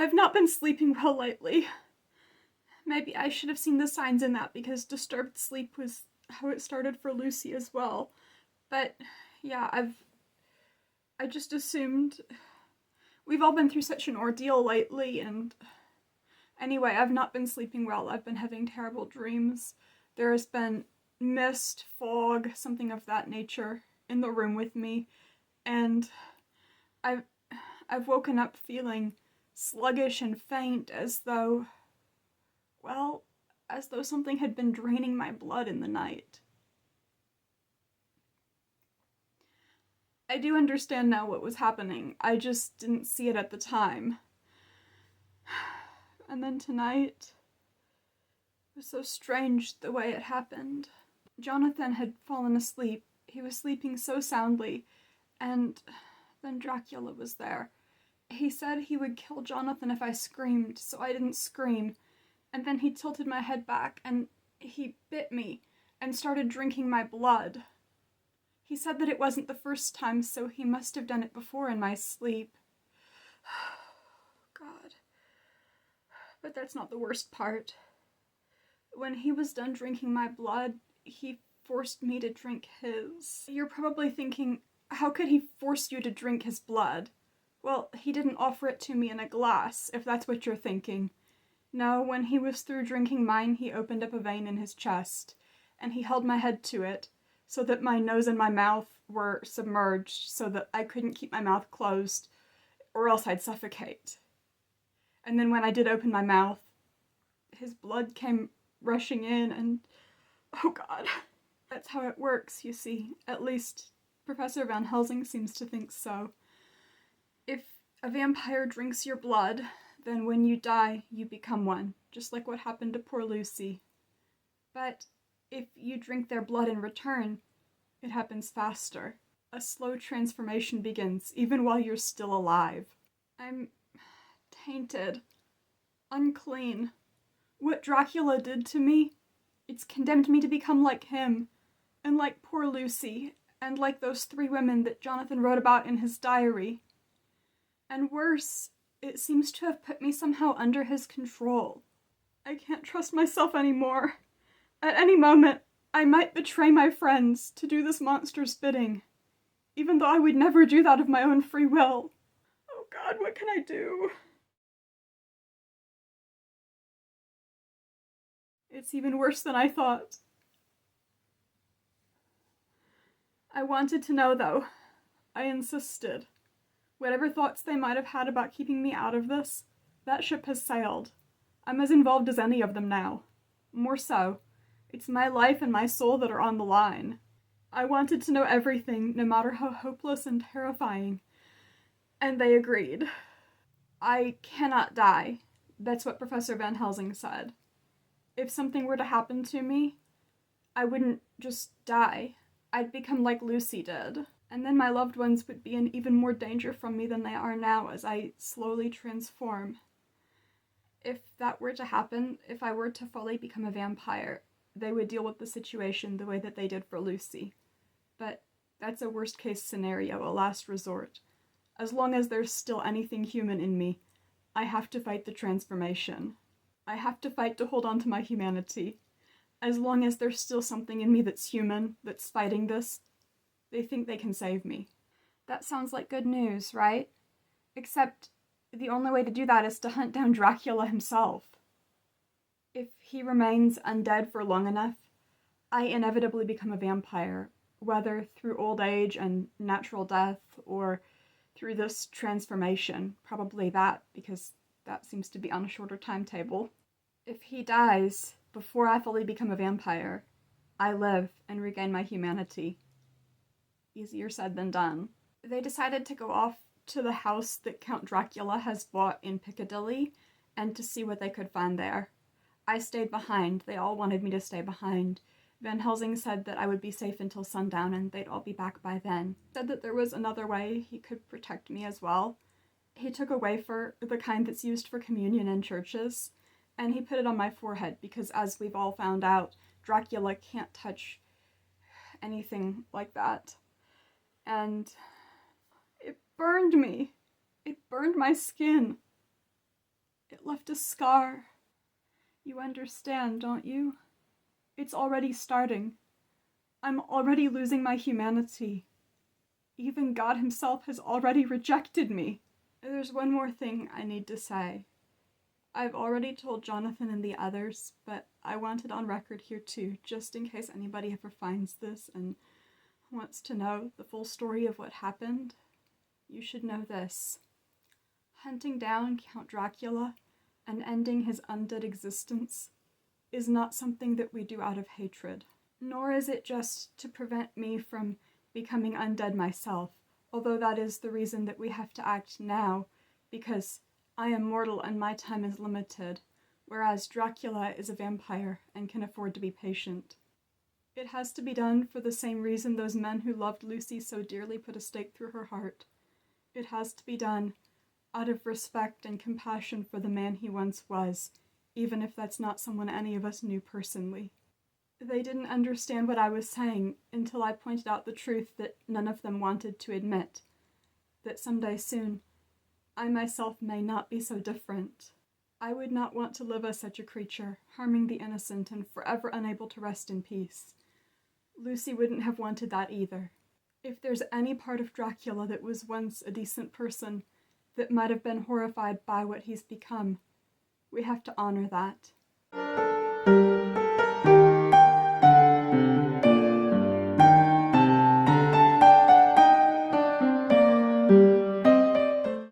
I've not been sleeping well lately. Maybe I should have seen the signs in that, because disturbed sleep was how it started for Lucy as well. But yeah, I just assumed we've all been through such an ordeal lately, and anyway, I've not been sleeping well. I've been having terrible dreams. There has been mist, fog, something of that nature in the room with me, and I've woken up feeling sluggish and faint, as though something had been draining my blood in the night. I do understand now what was happening. I just didn't see it at the time. And then tonight, it was so strange the way it happened. Jonathan had fallen asleep. He was sleeping so soundly, and then Dracula was there. He said he would kill Jonathan if I screamed, so I didn't scream. And then he tilted my head back, and he bit me, and started drinking my blood. He said that it wasn't the first time, so he must have done it before in my sleep. God. But that's not the worst part. When he was done drinking my blood, he forced me to drink his. You're probably thinking, how could he force you to drink his blood? Well, he didn't offer it to me in a glass, if that's what you're thinking. No, when he was through drinking mine, he opened up a vein in his chest, and he held my head to it, so that my nose and my mouth were submerged, so that I couldn't keep my mouth closed, or else I'd suffocate. And then when I did open my mouth, his blood came rushing in, and oh God. That's how it works, you see. At least Professor Van Helsing seems to think so. If a vampire drinks your blood, then when you die, you become one, just like what happened to poor Lucy. But if you drink their blood in return, it happens faster. A slow transformation begins, even while you're still alive. I'm tainted, unclean. What Dracula did to me, it's condemned me to become like him, and like poor Lucy, and like those 3 women that Jonathan wrote about in his diary. And worse, it seems to have put me somehow under his control. I can't trust myself anymore. At any moment, I might betray my friends to do this monster's bidding, even though I would never do that of my own free will. Oh God, what can I do? It's even worse than I thought. I wanted to know, though. I insisted. Whatever thoughts they might have had about keeping me out of this, that ship has sailed. I'm as involved as any of them now. More so. It's my life and my soul that are on the line. I wanted to know everything, no matter how hopeless and terrifying. And they agreed. I cannot die. That's what Professor Van Helsing said. If something were to happen to me, I wouldn't just die. I'd become like Lucy did. And then my loved ones would be in even more danger from me than they are now as I slowly transform. If that were to happen, if I were to fully become a vampire, they would deal with the situation the way that they did for Lucy. But that's a worst-case scenario, a last resort. As long as there's still anything human in me, I have to fight the transformation. I have to fight to hold on to my humanity. As long as there's still something in me that's human, that's fighting this, they think they can save me. That sounds like good news, right? Except the only way to do that is to hunt down Dracula himself. If he remains undead for long enough, I inevitably become a vampire, whether through old age and natural death, or through this transformation. Probably that, because that seems to be on a shorter timetable. If he dies before I fully become a vampire, I live and regain my humanity. Easier said than done. They decided to go off to the house that Count Dracula has bought in Piccadilly, and to see what they could find there. I stayed behind. They all wanted me to stay behind. Van Helsing said that I would be safe until sundown and they'd all be back by then. Said that there was another way he could protect me as well. He took a wafer, the kind that's used for communion in churches, and he put it on my forehead because, as we've all found out, Dracula can't touch anything like that. And it burned me. It burned my skin. left a scar. You understand, don't you? It's already starting. I'm already losing my humanity. Even God himself has already rejected me. There's one more thing I need to say. I've already told Jonathan and the others, but I want it on record here too, just in case anybody ever finds this and wants to know the full story of what happened. You should know this. Hunting down Count Dracula and ending his undead existence is not something that we do out of hatred, nor is it just to prevent me from becoming undead myself, although that is the reason that we have to act now, because I am mortal and my time is limited, whereas Dracula is a vampire and can afford to be patient. It has to be done for the same reason those men who loved Lucy so dearly put a stake through her heart. It has to be done out of respect and compassion for the man he once was, even if that's not someone any of us knew personally. They didn't understand what I was saying until I pointed out the truth that none of them wanted to admit, that someday soon, I myself may not be so different. I would not want to live as such a creature, harming the innocent and forever unable to rest in peace. Lucy wouldn't have wanted that either. If there's any part of Dracula that was once a decent person, that might have been horrified by what he's become, we have to honor that.